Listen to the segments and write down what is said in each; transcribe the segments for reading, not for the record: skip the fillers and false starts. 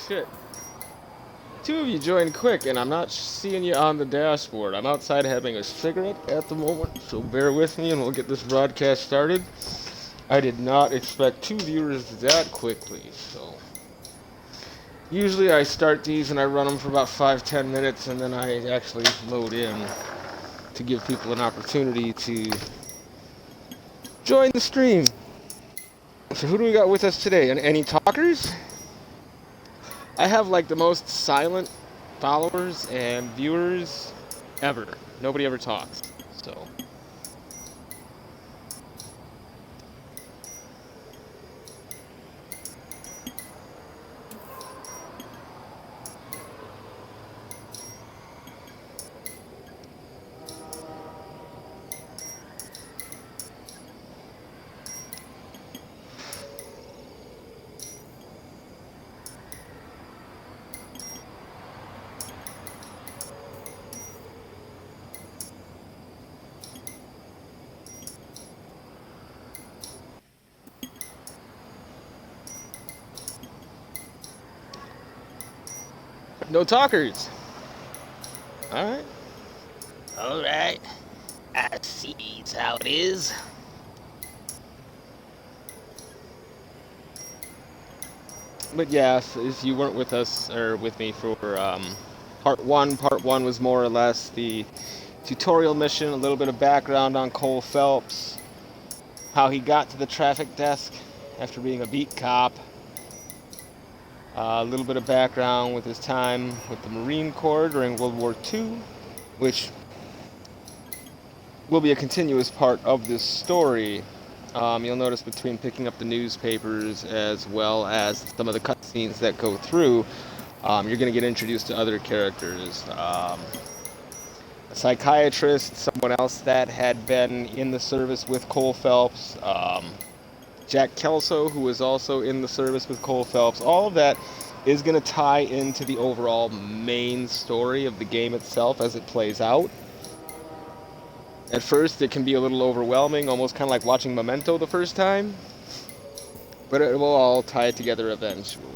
shit. Two of you joined quick, and I'm not seeing you on the dashboard. I'm outside having a cigarette at the moment, so bear with me and we'll get this broadcast started. I did not expect two viewers that quickly, so... Usually I start these and I run them for about 5-10 minutes, and then I actually load in to give people an opportunity to join the stream. So who do we got with us today? Any talkers? I have like the most silent followers and viewers ever. Nobody ever talks, so... No talkers. Alright. Alright. I see how it is. But yeah, if you weren't with us, or with me for part one was more or less the tutorial mission, a little bit of background on Cole Phelps, how he got to the traffic desk after being a beat cop, a little bit of background with his time with the Marine Corps during World War II, which will be a continuous part of this story. You'll notice between picking up the newspapers as well as some of the cutscenes that go through, you're going to get introduced to other characters. A psychiatrist, someone else that had been in the service with Cole Phelps, Jack Kelso, who was also in the service with Cole Phelps. All of that is going to tie into the overall main story of the game itself as it plays out. At first, it can be a little overwhelming, almost kind of like watching Memento the first time, but it will all tie together eventually.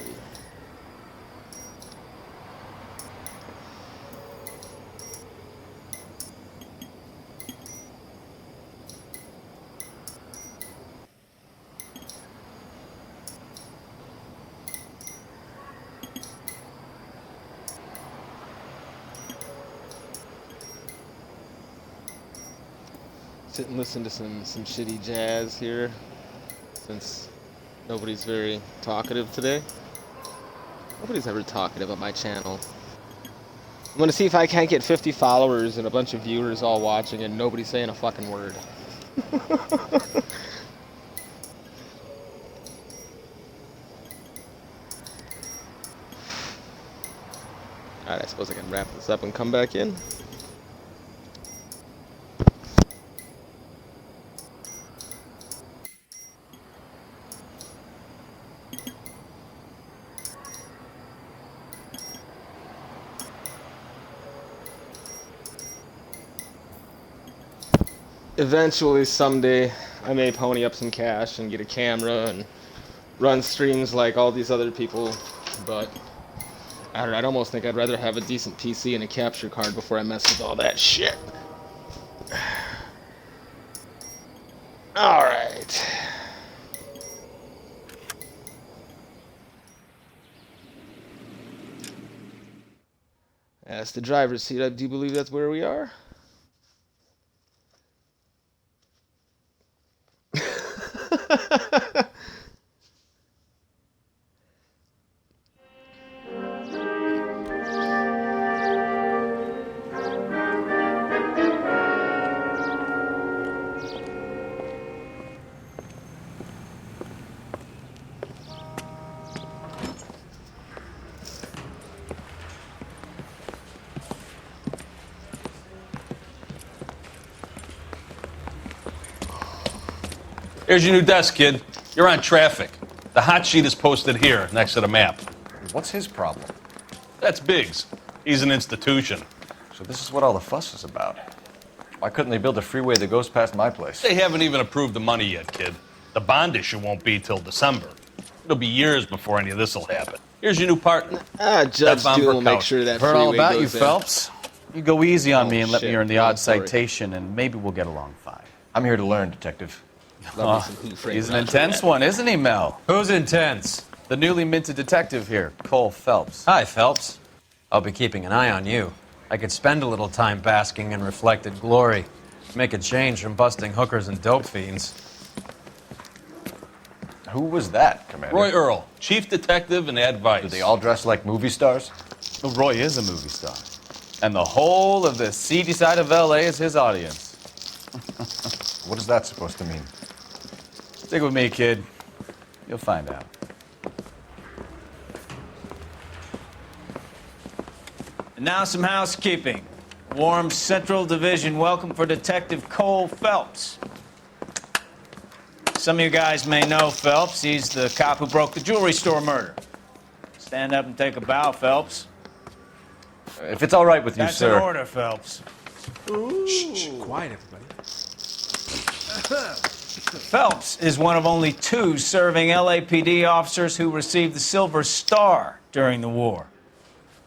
Sit and listen to some shitty jazz here, since nobody's very talkative today. Nobody's ever talkative on my channel. I'm gonna see if I can't get 50 followers and a bunch of viewers all watching and nobody saying a fucking word. Alright, I suppose I can wrap this up and come back in. Eventually, someday, I may pony up some cash and get a camera and run streams like all these other people, but I don't know, I'd almost think I'd rather have a decent PC and a capture card before I mess with all that shit. Alright. That's the driver's seat. I do believe that's where we are. Here's your new desk, kid. You're on traffic. The hot sheet is posted here, next to the map. What's his problem? That's Biggs. He's an institution. So this is what all the fuss is about. Why couldn't they build a freeway that goes past my place? They haven't even approved the money yet, kid. The bond issue won't be till December. It'll be years before any of this will happen. Here's your new partner. Judge Stefan Doom will make Burkowski. sure that Heard all freeway about you, goes in. Phelps. You go easy on Oh, me and let me shit. earn the Oh, odd sorry. citation, and maybe we'll get along fine. I'm here to learn, Detective. Love me some Who Framed He's an Roger intense Rabbit. one, isn't he, Mel? Who's intense? The newly minted detective here, Cole Phelps. Hi, Phelps. I'll be keeping an eye on you. I could spend a little time basking in reflected glory. Make a change from busting hookers and dope fiends. Who was that, Commander? Roy Earl, chief detective and advice. Do they all dress like movie stars? Well, Roy is a movie star. And the whole of the seedy side of L.A. is his audience. What is that supposed to mean? Stick with me, kid. You'll find out. And now some housekeeping. Warm Central Division welcome for Detective Cole Phelps. Some of you guys may know Phelps. He's the cop who broke the jewelry store murder. Stand up and take a bow, Phelps. If it's all right with you, That's sir. an order, Phelps. Shh, quiet, everybody. Phelps is one of only 2 serving LAPD officers who received the Silver Star during the war.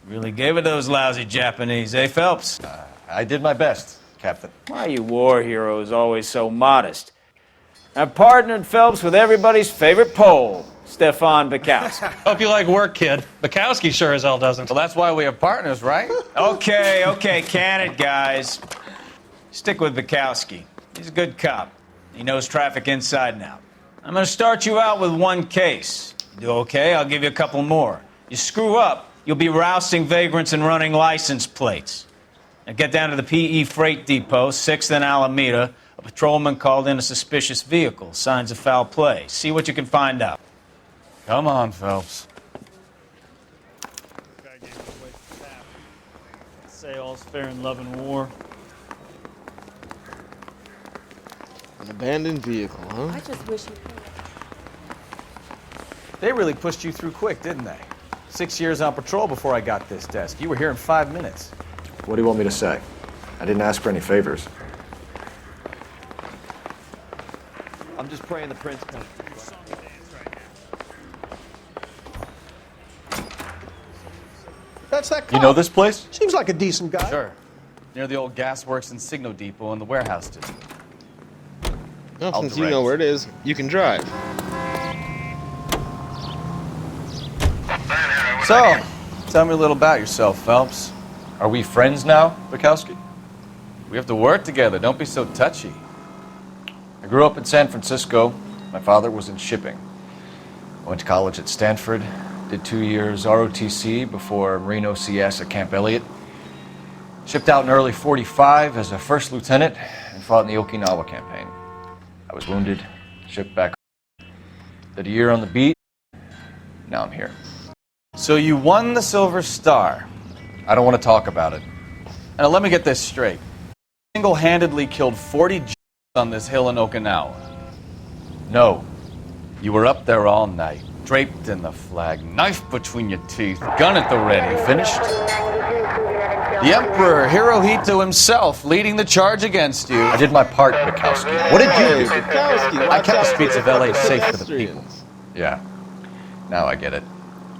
Really gave it to those lousy Japanese, eh, Phelps? I did my best, Captain. Why are you war heroes always so modest? I've partnered Phelps with everybody's favorite Pole, Stefan Bukowski. Hope you like work, kid. Bukowski sure as hell doesn't. Well, that's why we have partners, right? Okay, can it, guys. Stick with Bukowski. He's a good cop. He knows traffic inside and out. I'm going to start you out with 1 case. You do okay, I'll give you a couple more. You screw up, you'll be rousting vagrants and running license plates. Now get down to the PE Freight Depot, 6th and Alameda. A patrolman called in a suspicious vehicle. Signs of foul play. See what you can find out. Come on, Phelps. Say all's fair in love and war. An abandoned vehicle, huh? I just wish you could. They really pushed you through quick, didn't they? 6 years on patrol before I got this desk. You were here in 5 minutes. What do you want me to say? I didn't ask for any favors. I'm just praying the prince comes. That's that cop. You know this place? Seems like a decent guy. Sure. Near the old gasworks and Signo Depot in the warehouse district. Well, I'll since you direct. know where it is, you can drive. So, tell me a little about yourself, Phelps. Are we friends now, Bukowski? We have to work together. Don't be so touchy. I grew up in San Francisco. My father was in shipping. I went to college at Stanford, did 2 years ROTC before Marine OCS at Camp Elliott. Shipped out in early '45 as a first lieutenant and fought in the Okinawa campaign. I was wounded, shipped back home. Did a year on the beat. Now I'm here. So you won the Silver Star. I don't want to talk about it. Now let me get this straight. Single-handedly killed 40 on this hill in Okinawa. No. You were up there all night, draped in the flag, knife between your teeth, gun at the ready. Finished? The Emperor Hirohito himself leading the charge against you. I did my part, Bukowski. What did you do? Bukowski, I kept the streets of LA safe for the people. Yeah. Now I get it.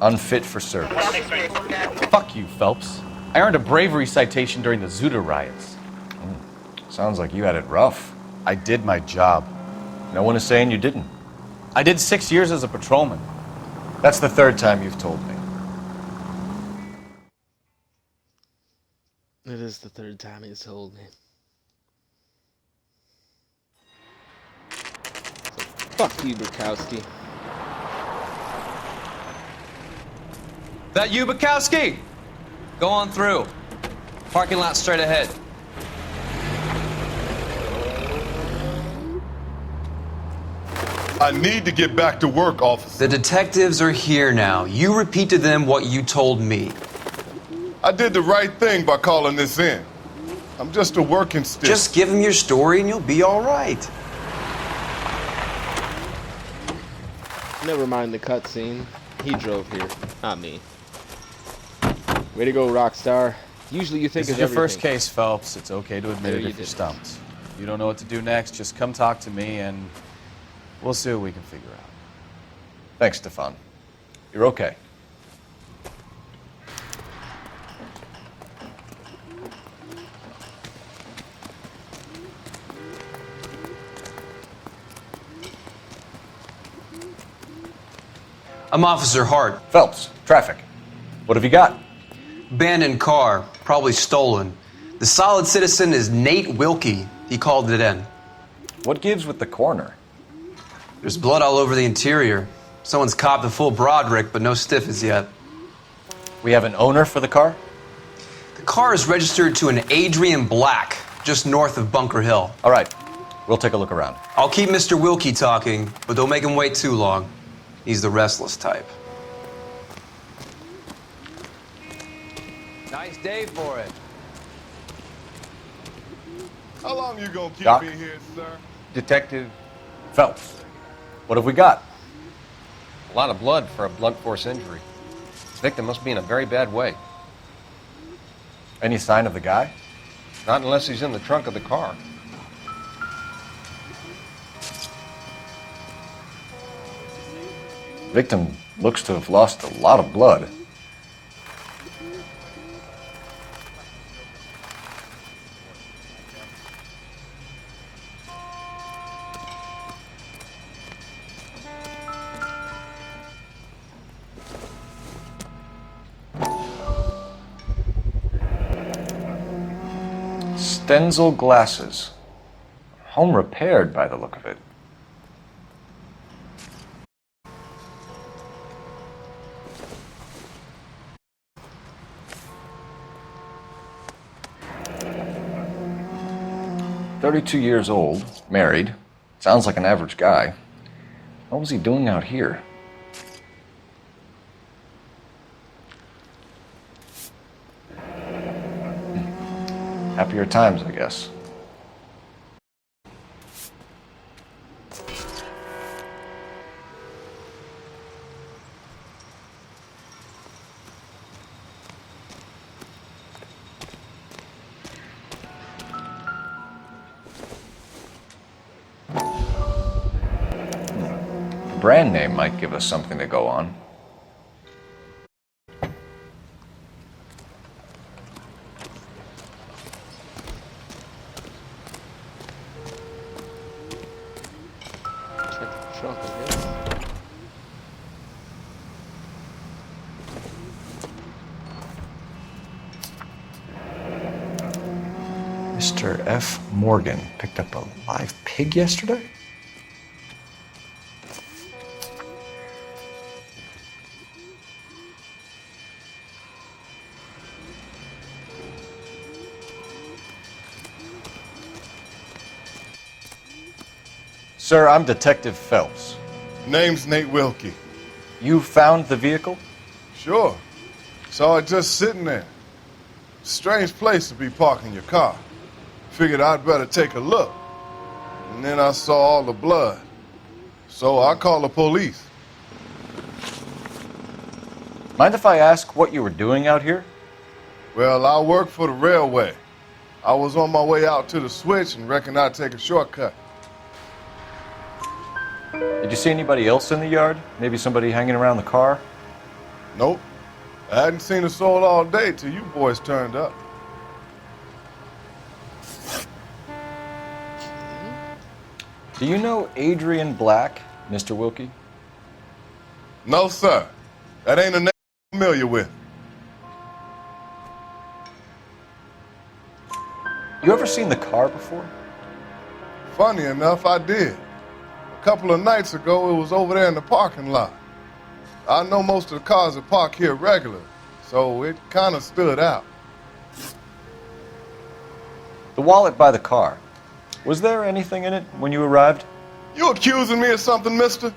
Unfit for service. Fuck you, Phelps. I earned a bravery citation during the Zuda riots. Sounds like you had it rough. I did my job. No one is saying you didn't. I did 6 years as a patrolman. That's the 3rd time you've told me. It is the 3rd time he's told me. So, fuck you, Bukowski. That you, Bukowski? Go on through. Parking lot straight ahead. I need to get back to work, officer. The detectives are here now. You repeat to them what you told me. I did the right thing by calling this in. I'm just a working stick. Just give them your story and you'll be all right. Never mind the cutscene. He drove here, not me. Way to go, Rockstar. Usually you think This is of your everything. first case, Phelps. It's okay to admit No, it you if you're didn't. stumped. If you don't know what to do next, just come talk to me and we'll see what we can figure out. Thanks, Stefan. You're okay. I'm Officer Hart. Phelps, traffic. What have you got? Abandoned car, probably stolen. The solid citizen is Nate Wilkie. He called it in. What gives with the coroner? There's blood all over the interior. Someone's copped a full Broderick, but no stiff as yet. We have an owner for the car? The car is registered to an Adrian Black, just north of Bunker Hill. All right, we'll take a look around. I'll keep Mr. Wilkie talking, but don't make him wait too long. He's the restless type. Nice day for it. How long you gonna keep Doc? me here, sir? Detective, Phelps, what have we got? A lot of blood for a blunt force injury. The victim must be in a very bad way. Any sign of the guy? Not unless he's in the trunk of the car. Victim looks to have lost a lot of blood. Stenzel glasses. Home repaired by the look of it. "32 years old, married. Sounds like an average guy. What was he doing out here?" Happier times, I guess. The brand name might give us something to go on. Trunk, I guess. Mr. F. Morgan picked up a live pig yesterday? Sir, I'm Detective Phelps. Name's Nate Wilkie. You found the vehicle? Sure. Saw it just sitting there. Strange place to be parking your car. Figured I'd better take a look. And then I saw all the blood. So I called the police. Mind if I ask what you were doing out here? Well, I work for the railway. I was on my way out to the switch and reckoned I'd take a shortcut. Did you see anybody else in the yard? Maybe somebody hanging around the car? Nope. I hadn't seen a soul all day till you boys turned up. Do you know Adrian Black, Mr. Wilkie? No, sir. That ain't a name I'm familiar with. You ever seen the car before? Funny enough, I did. A couple of nights ago, it was over there in the parking lot. I know most of the cars are parked here regular, so it kind of stood out. The wallet by the car. Was there anything in it when you arrived? You accusing me of something, mister?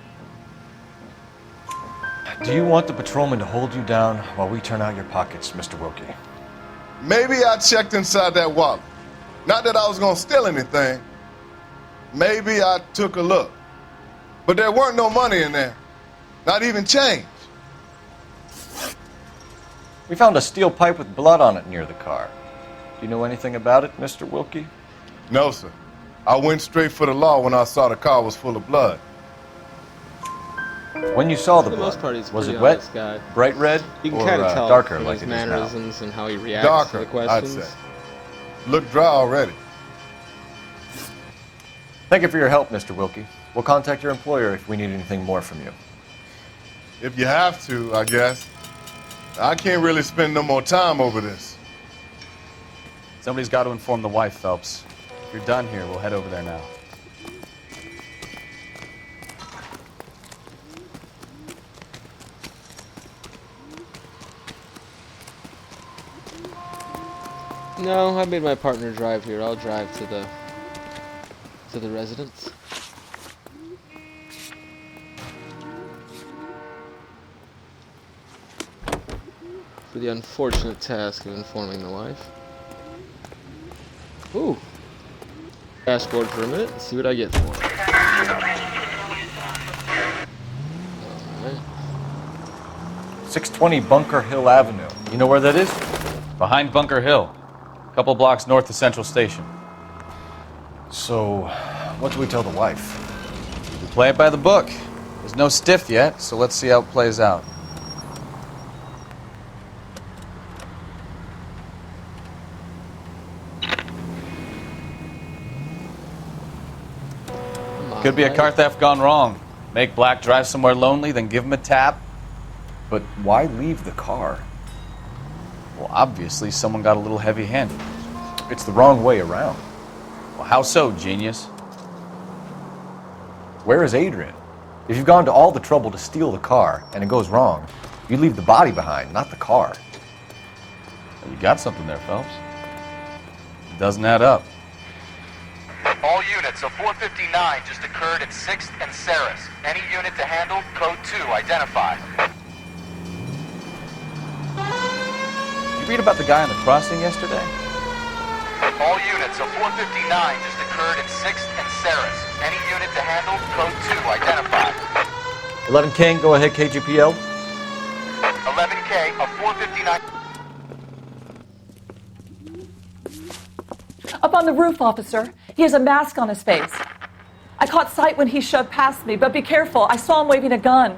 Do you want the patrolman to hold you down while we turn out your pockets, Mr. Wilkie? Maybe I checked inside that wallet. Not that I was gonna steal anything. Maybe I took a look. But there weren't no money in there. Not even change. We found a steel pipe with blood on it near the car. Do you know anything about it, Mr. Wilkie? No, sir. I went straight for the law when I saw the car was full of blood. When you saw the For the blood, most part, he's a was pretty it wet, honest guy. bright red, You can or kind of tell darker from like his it is now? mannerisms and how he reacts Darker, to the I'd questions. say. Looked dry already. Thank you for your help, Mr. Wilkie. We'll contact your employer if we need anything more from you. If you have to, I guess. I can't really spend no more time over this. Somebody's got to inform the wife, Phelps. If you're done here, we'll head over there now. No, I made my partner drive here. I'll drive to the residence. For the unfortunate task of informing the wife. Ooh. Dashboard for a minute and see what I get for it. Alright. 620 Bunker Hill Avenue. You know where that is? Behind Bunker Hill, a couple blocks north of Central Station. So, what do we tell the wife? We play it by the book. There's no stiff yet, so let's see how it plays out. Could be a car theft gone wrong. Make Black drive somewhere lonely, then give him a tap. But why leave the car? Well, obviously, someone got a little heavy-handed. It's the wrong way around. Well, how so, genius? Where is Adrian? If you've gone to all the trouble to steal the car and it goes wrong, you leave the body behind, not the car. You got something there, Phelps. It doesn't add up. All units, a 459 just occurred at 6th and Saris. Any unit to handle, code 2, identify. You read about the guy on the crossing yesterday? All units, a 459 just occurred at 6th and Saris. Any unit to handle, code 2, identify. 11 King, go ahead, KGPL. 11K, a 459... Up on the roof, officer. He has a mask on his face. I caught sight when he shoved past me, but be careful. I saw him waving a gun.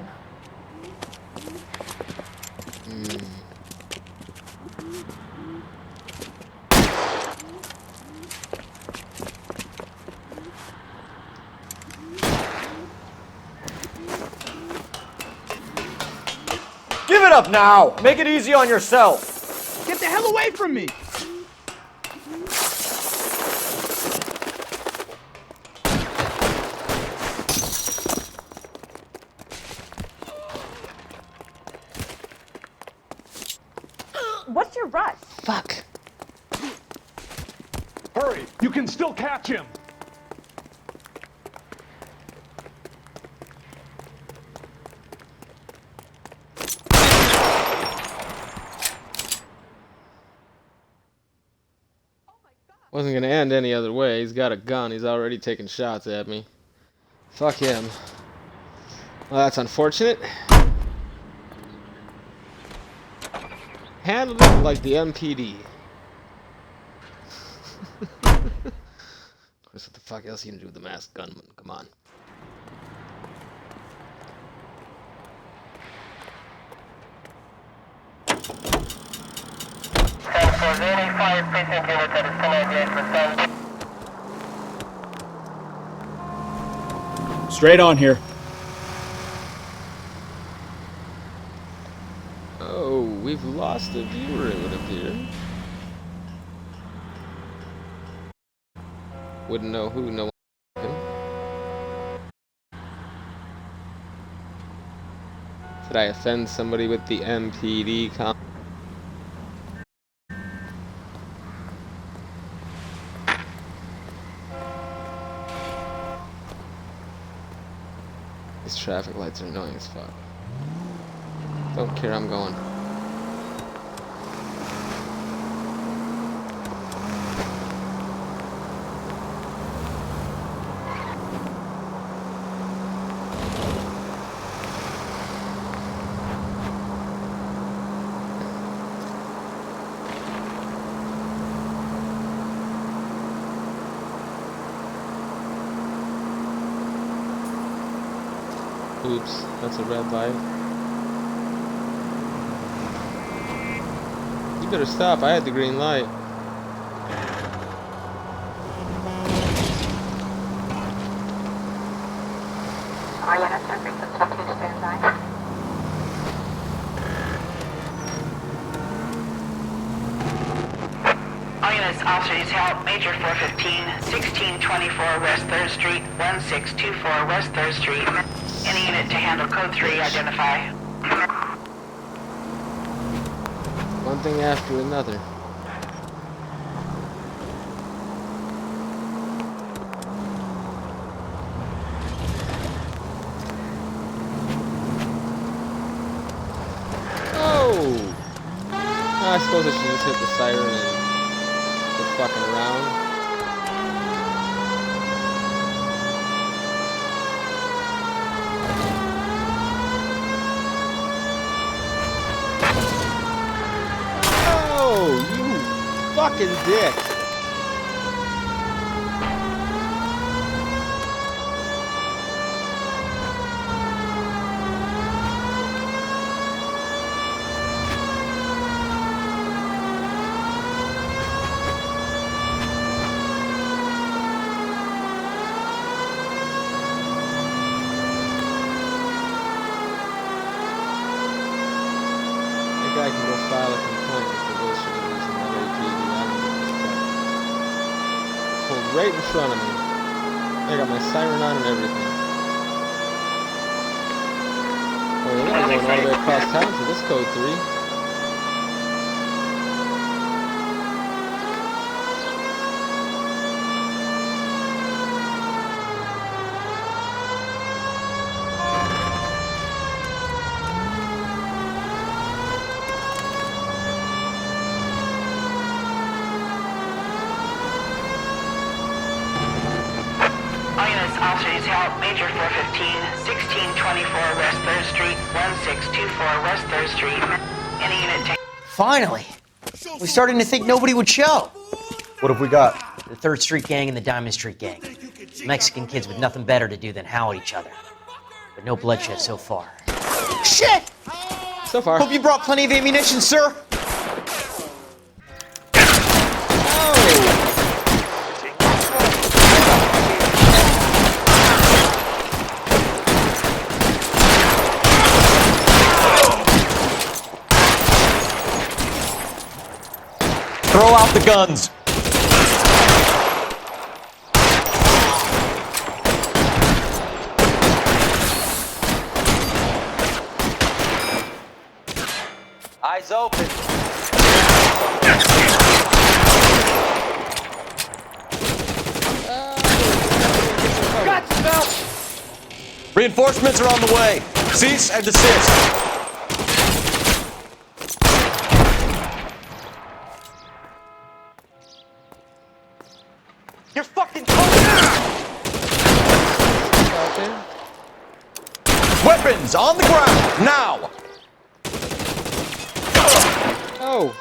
Give it up now! Make it easy on yourself! Get the hell away from me! What's your rush? Fuck. Hurry! You can still catch him! Wasn't gonna end any other way. He's got a gun. He's already taking shots at me. Fuck him. Well, that's unfortunate. Handled it like the MPD. Of course, what the fuck else are you gonna do with the masked gunman? Come on. Straight on here. Oh, we've lost a viewer, it would appear. Wouldn't know who, no one. Did I offend somebody with the MPD com? These traffic lights are annoying as fuck. Don't care, I'm going. Oops, that's a red light. You better stop, I had the green light. officers help. Major 415, 1624 West 3rd Street, 1624 West 3rd Street. Any unit to handle code 3, identify. One thing after another. Oh! I suppose I should just hit the siren and quit fucking around. Oh, you fucking dick! I can go file a complaint with the bullshit of these LAPD. I don't give a fuck. Pulled right in front of me. I got my siren on and everything. Oh, you're gonna going all the way across town for this code 3. Officers help. Major 415, 1624 West 3rd Street, 1624 West 3rd Street. Any unit to... Finally! We're starting to think nobody would show. What have we got? The 3rd Street Gang and the Diamond Street Gang. Mexican kids with nothing better to do than howl at each other. But no bloodshed so far. Shit! So far. Hope you brought plenty of ammunition, sir. Throw out the guns. Eyes open. Reinforcements are on the way. Cease and desist. You're fucking Weapons on the ground, now! Oh!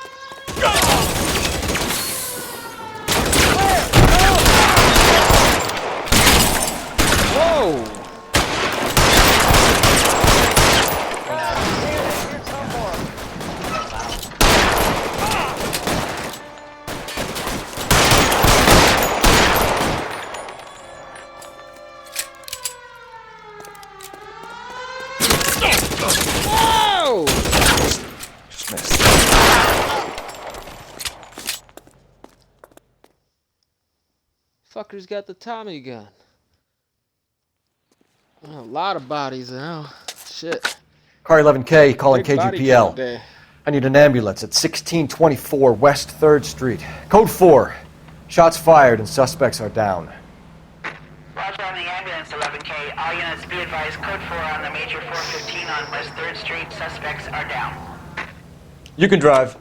Whoa! Whoa! Just missed. Fucker's got the Tommy gun. A lot of bodies now. Shit. Car 11K calling Big body count KGPL. day. I need an ambulance at 1624 West 3rd Street. Code 4. Shots fired and suspects are down. Roger on the ambulance, 11K. All units be advised, code 4 on the Major 415 on West 3rd Street. Suspects are down. You can drive.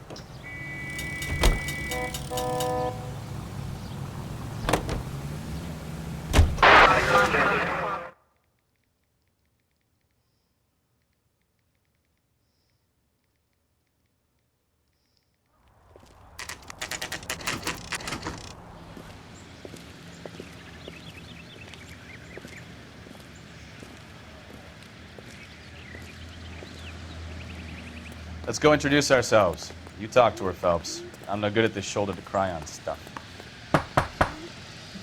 Let's go introduce ourselves. You talk to her, Phelps. I'm no good at this shoulder to cry on stuff.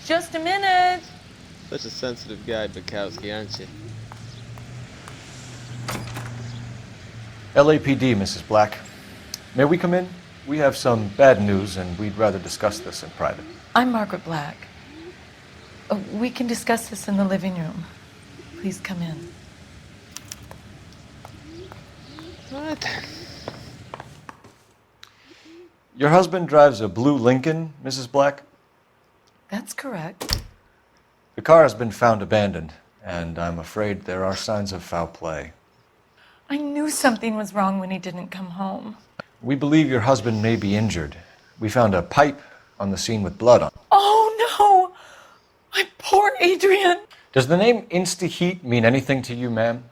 Just a minute. Such a sensitive guy, Bukowski, aren't you? LAPD, Mrs. Black. May we come in? We have some bad news, and we'd rather discuss this in private. I'm Margaret Black. We can discuss this in the living room. Please come in. What? Your husband drives a blue Lincoln, Mrs. Black? That's correct. The car has been found abandoned, and I'm afraid there are signs of foul play. I knew something was wrong when he didn't come home. We believe your husband may be injured. We found a pipe on the scene with blood on it. Oh, no! My poor Adrian! Does the name Insta-Heat mean anything to you, ma'am?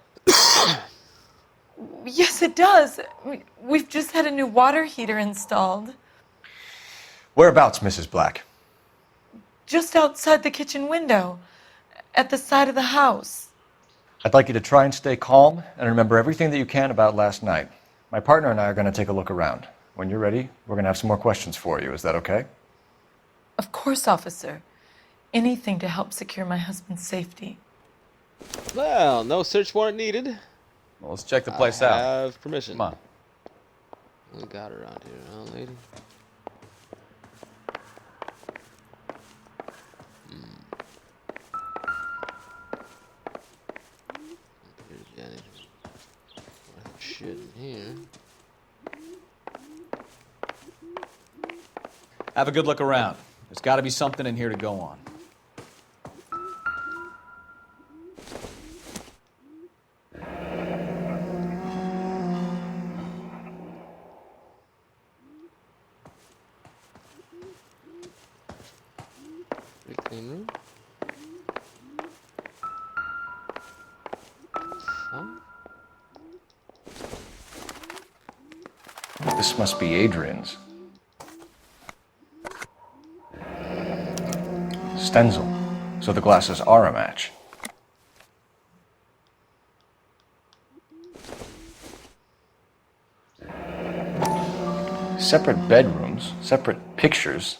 Yes, it does. We've just had a new water heater installed. Whereabouts, Mrs. Black? Just outside the kitchen window, at the side of the house. I'd like you to try and stay calm and remember everything that you can about last night. My partner and I are going to take a look around. When you're ready, we're going to have some more questions for you. Is that okay? Of course, officer. Anything to help secure my husband's safety. Well, no search warrant needed. Well, let's check the place I out. have permission. Come on. We got her around here, huh, lady? Here's Jenny. Shit in here. Have a good look around. There's got to be something in here to go on. Pretty clean room. This must be Adrian's. Stencil. So the glasses are a match. Separate bedrooms, separate pictures.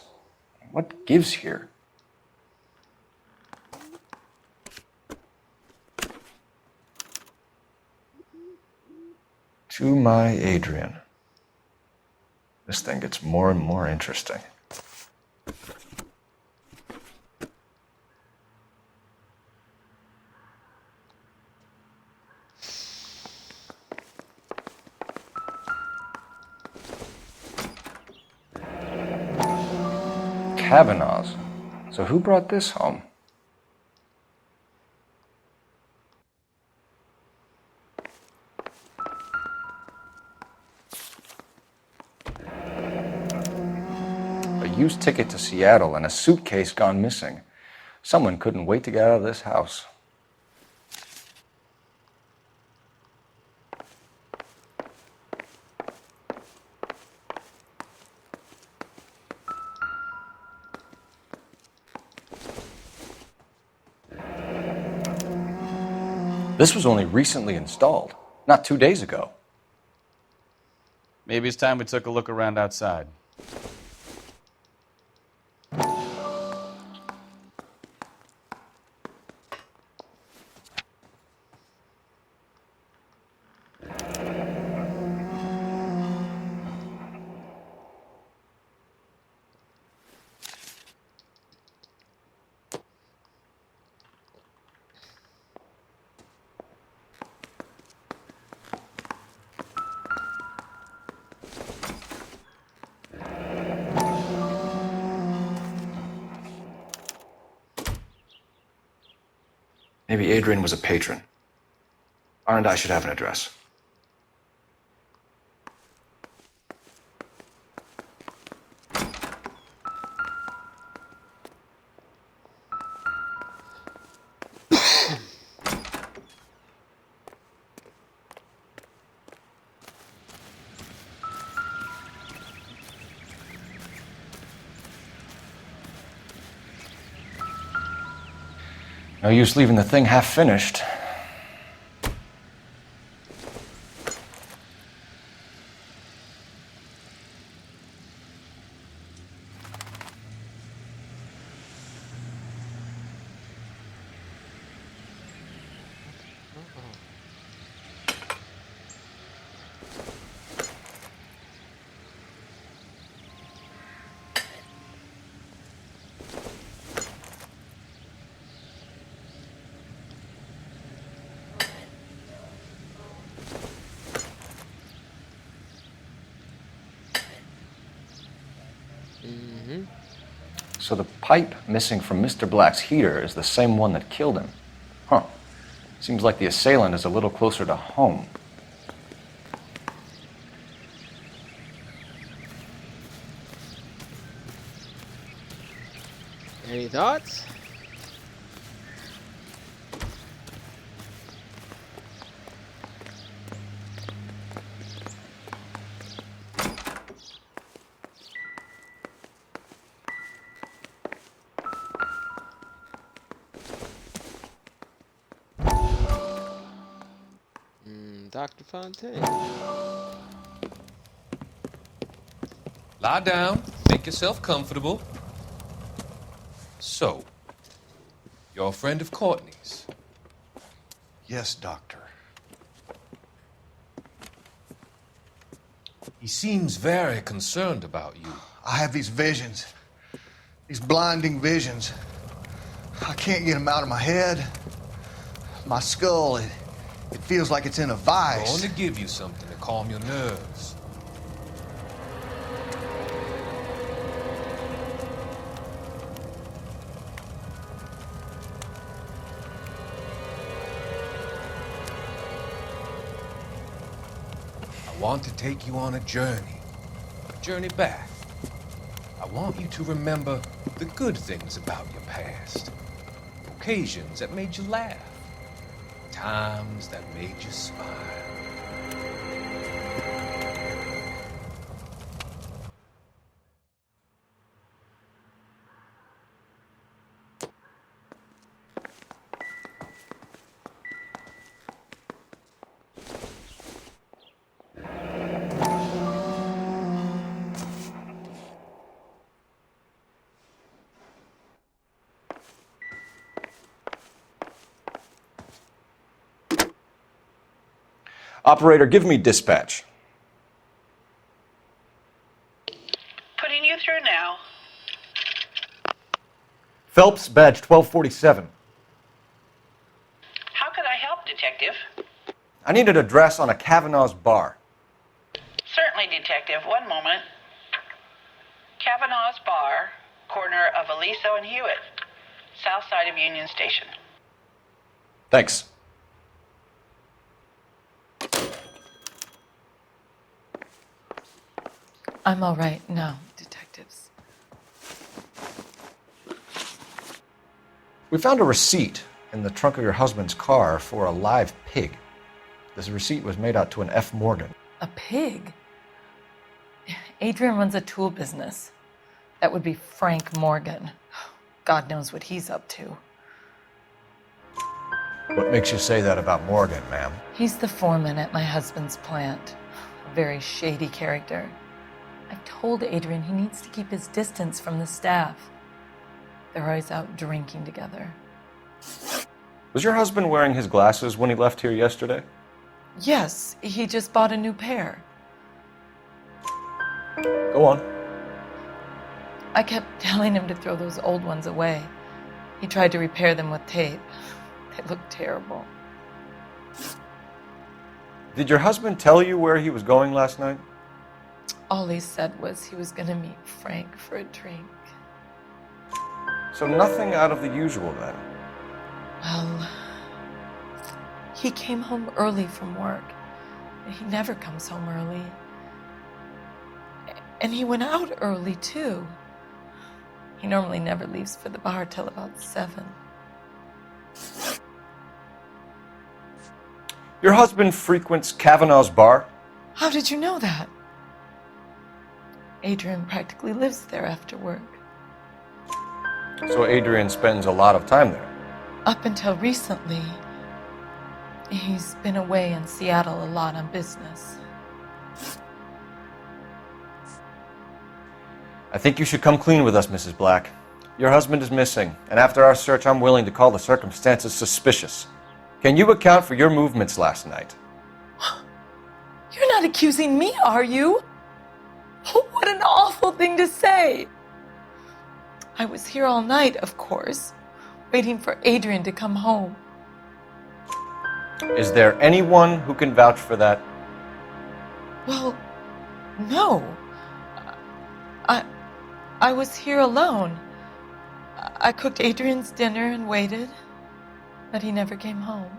What gives here? To my Adrian. This thing gets more and more interesting. Kavanaugh's. So who brought this home? A used ticket to Seattle and a suitcase gone missing. Someone couldn't wait to get out of this house. This was only recently installed, not 2 days ago. Maybe it's time we took a look around outside. Maybe Adrian was a patron. R&I should have an address. No use leaving the thing half finished. So the pipe missing from Mr. Black's heater is the same one that killed him. Huh. Seems like the assailant is a little closer to home. Any thoughts? Dr. Fontaine. Lie down. Make yourself comfortable. So, you're a friend of Courtney's? Yes, Doctor. He seems very concerned about you. I have these visions. These blinding visions. I can't get them out of my head. My skull, it feels like it's in a I'm vice. going to give you something to calm your nerves. I want to take you on a journey back. I want you to remember the good things about your past, occasions that made you laugh, times that made you smile. Operator, give me dispatch. Putting you through now. Phelps, badge 1247. How could I help, Detective? I need an address on a Kavanaugh's bar. Certainly, Detective. One moment. Kavanaugh's Bar, corner of Aliso and Hewitt, south side of Union Station. Thanks. I'm all right now, detectives. We found a receipt in the trunk of your husband's car for a live pig. This receipt was made out to an F. Morgan. A pig? Adrian runs a tool business. That would be Frank Morgan. God knows what he's up to. What makes you say that about Morgan, ma'am? He's the foreman at my husband's plant. A very shady character. I've told Adrian he needs to keep his distance from the staff. They're always out drinking together. Was your husband wearing his glasses when he left here yesterday? Yes, he just bought a new pair. Go on. I kept telling him to throw those old ones away. He tried to repair them with tape. They looked terrible. Did your husband tell you where he was going last night? All he said was he was going to meet Frank for a drink. So nothing out of the usual then? Well, he came home early from work. He never comes home early. And he went out early, too. He normally never leaves for the bar till about 7. Your husband frequents Kavanaugh's bar? How did you know that? Adrian practically lives there after work. So Adrian spends a lot of time there? Up until recently, he's been away in Seattle a lot on business. I think you should come clean with us, Mrs. Black. Your husband is missing, and after our search, I'm willing to call the circumstances suspicious. Can you account for your movements last night? You're not accusing me, are you? What an awful thing to say. I was here all night, of course, waiting for Adrian to come home. Is there anyone who can vouch for that? Well, no. I was here alone. I cooked Adrian's dinner and waited, but he never came home.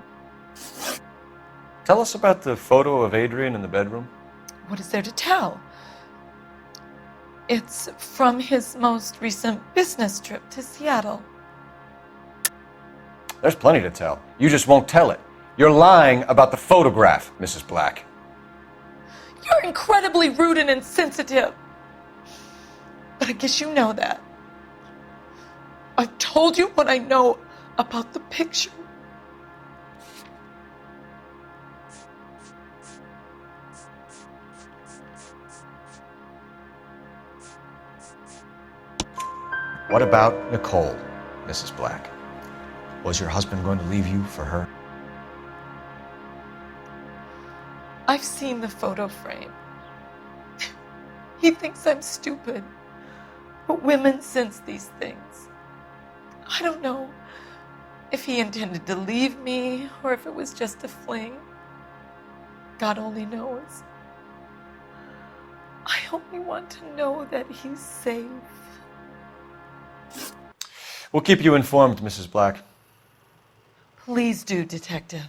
Tell us about the photo of Adrian in the bedroom. What is there to tell? It's from his most recent business trip to Seattle. There's plenty to tell. You just won't tell it. You're lying about the photograph, Mrs. Black. You're incredibly rude and insensitive. But I guess you know that. I've told you what I know about the picture. What about Nicole, Mrs. Black? Was your husband going to leave you for her? I've seen the photo frame. He thinks I'm stupid. But women sense these things. I don't know if he intended to leave me or if it was just a fling. God only knows. I only want to know that he's safe. We'll keep you informed, Mrs. Black. Please do, Detective.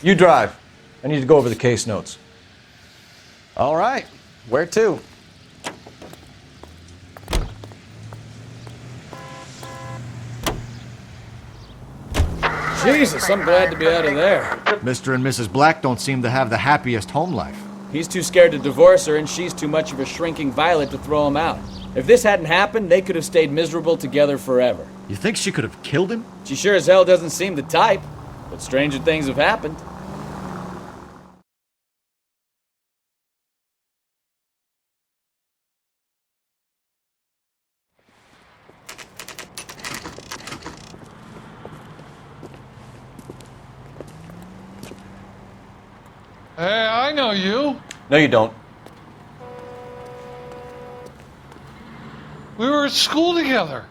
You drive. I need to go over the case notes. All right. Where to? Jesus, I'm glad to be out of there. Mr. and Mrs. Black don't seem to have the happiest home life. He's too scared to divorce her, and she's too much of a shrinking violet to throw him out. If this hadn't happened, they could have stayed miserable together forever. You think she could have killed him? She sure as hell doesn't seem the type, but stranger things have happened. Hey, I know you. No, you don't. We were at school together.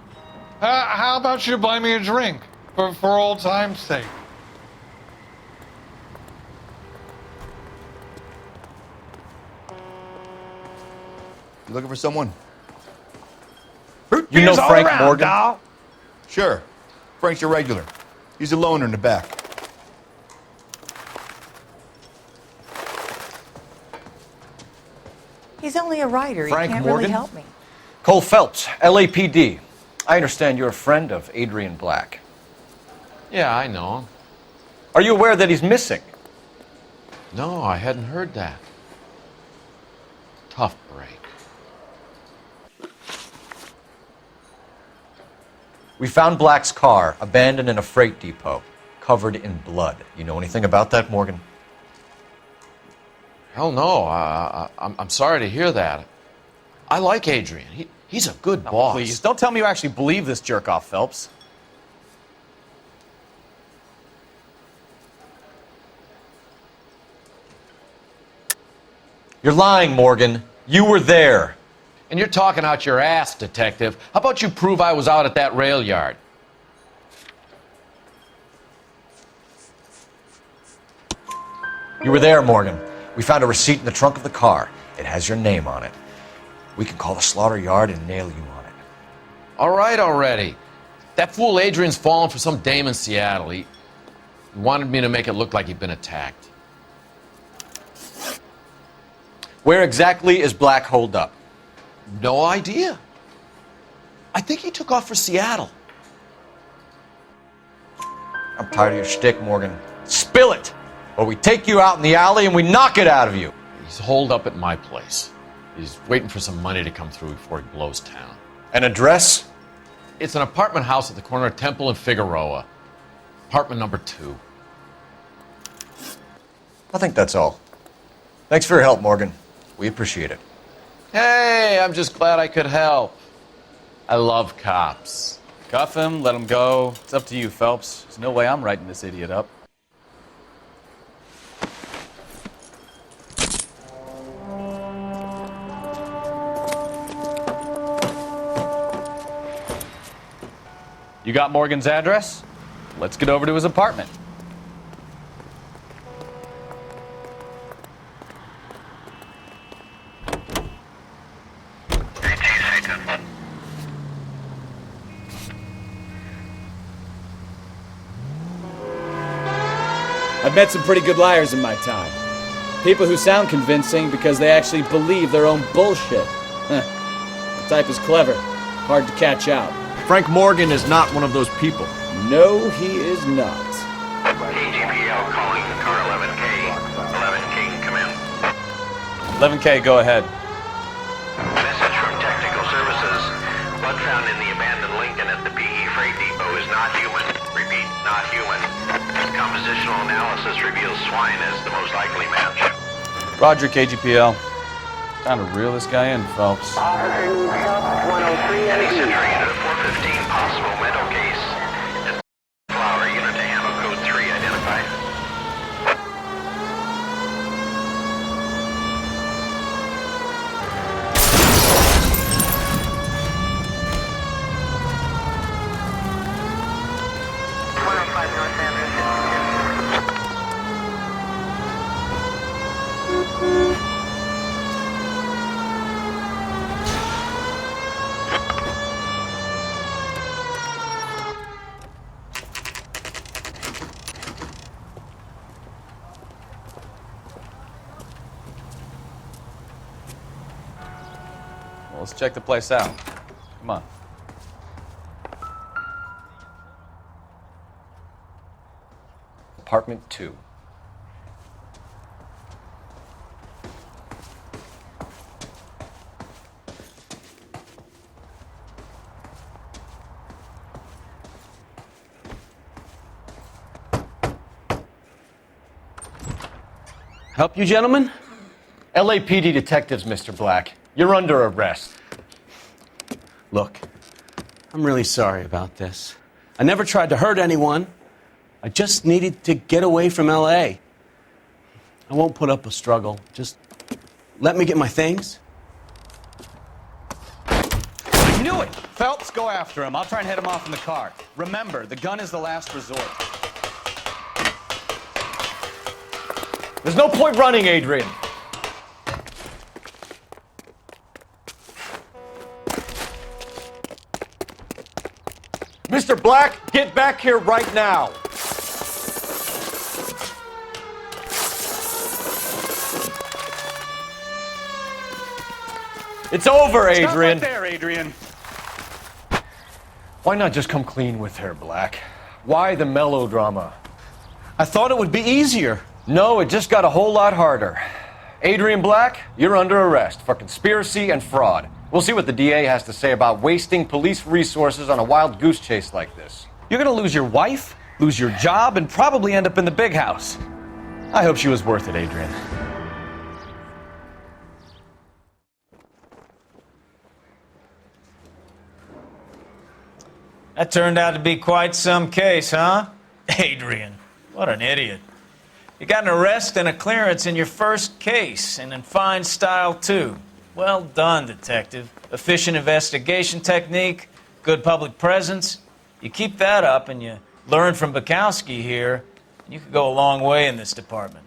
How about you buy me a drink for old time's sake? You looking for someone? You know Frank Morgan? Doll. Sure. Frank's your regular. He's a loner in the back. He's only a writer. Frank He can't Morgan? really help me. Cole Phelps, LAPD. I understand you're a friend of Adrian Black. Yeah, I know him. Are you aware that he's missing? No, I hadn't heard that. Tough break. We found Black's car abandoned in a freight depot, covered in blood. You know anything about that, Morgan? Hell no. I'm sorry to hear that. I like Adrian. He's a good boss. Please, don't tell me you actually believe this jerk-off, Phelps. You're lying, Morgan. You were there. And you're talking out your ass, detective. How about you prove I was out at that rail yard? You were there, Morgan. We found a receipt in the trunk of the car. It has your name on it. We can call the slaughter yard and nail you on it. All right already. That fool Adrian's fallen for some dame in Seattle. He wanted me to make it look like he'd been attacked. Where exactly is Black holed up? No idea. I think he took off for Seattle. I'm tired of your shtick, Morgan. Spill it! Or we take you out in the alley and we knock it out of you. He's holed up at my place. He's waiting for some money to come through before he blows town. An address? It's an apartment house at the corner of Temple and Figueroa. Apartment number 2. I think that's all. Thanks for your help, Morgan. We appreciate it. Hey, I'm just glad I could help. I love cops. Cuff him, let him go. It's up to you, Phelps. There's no way I'm writing this idiot up. You got Morgan's address? Let's get over to his apartment. I've met some pretty good liars in my time. People who sound convincing because they actually believe their own bullshit. The type is clever, hard to catch out. Frank Morgan is not one of those people. No, he is not. KGPL calling car 11K. 11K can come in. 11K, go ahead. Message from Technical Services. Blood found in the abandoned Lincoln at the PE Freight Depot is not human. Repeat, not human. Compositional analysis reveals swine as the most likely match. Roger, KGPL. Time to reel this guy in, Phelps. Any Central unit of 415 possible mental case. And flower unit to ammo code 3 identified. Well, let's check the place out. Come on. Apartment 2. Help you, gentlemen? LAPD detectives, Mr. Black. You're under arrest. Look, I'm really sorry about this. I never tried to hurt anyone. I just needed to get away from LA. I won't put up a struggle. Just let me get my things. I knew it! Phelps, go after him. I'll try and head him off in the car. Remember, the gun is the last resort. There's no point running, Adrian. Mr. Black, get back here right now. It's over, Adrian. Stop right there, Adrian. Why not just come clean with her, Black? Why the melodrama? I thought it would be easier. No, it just got a whole lot harder. Adrian Black, you're under arrest for conspiracy and fraud. We'll see what the DA has to say about wasting police resources on a wild goose chase like this. You're gonna lose your wife, lose your job, and probably end up in the big house. I hope she was worth it, Adrian. That turned out to be quite some case, huh? Adrian, what an idiot. You got an arrest and a clearance in your first case, and in fine style, too. Well done, detective. Efficient investigation technique, good public presence. You keep that up and you learn from Bukowski here, you could go a long way in this department.